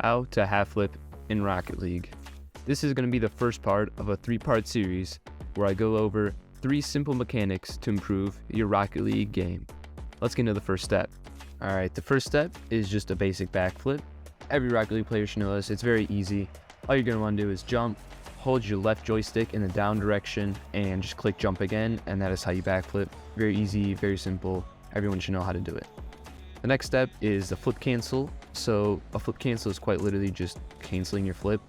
How to half flip in Rocket League. This is going to be the first part of a 3-part series where I go over 3 simple mechanics to improve your Rocket League game. Let's get into the first step. Alright, the first step is just a basic backflip. Every Rocket League player should know this. It's very easy. All you're going to want to do is jump, hold your left joystick in the down direction, and just click jump again, and that is how you backflip. Very easy, very simple. Everyone should know how to do it. The next step is the flip cancel. So a flip cancel is quite literally just canceling your flip.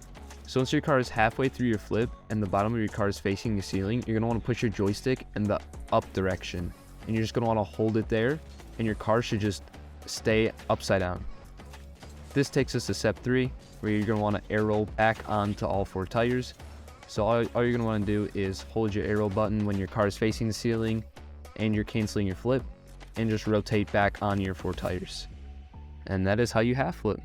So once your car is halfway through your flip and the bottom of your car is facing the ceiling, you're going to want to push your joystick in the up direction. And you're just going to want to hold it there, and your car should just stay upside down. This takes us to step 3, where you're going to want to air roll back onto all 4 tires. So all you're going to want to do is hold your air roll button when your car is facing the ceiling and you're canceling your flip, and just rotate back on your 4 tires. And that is how you half flip.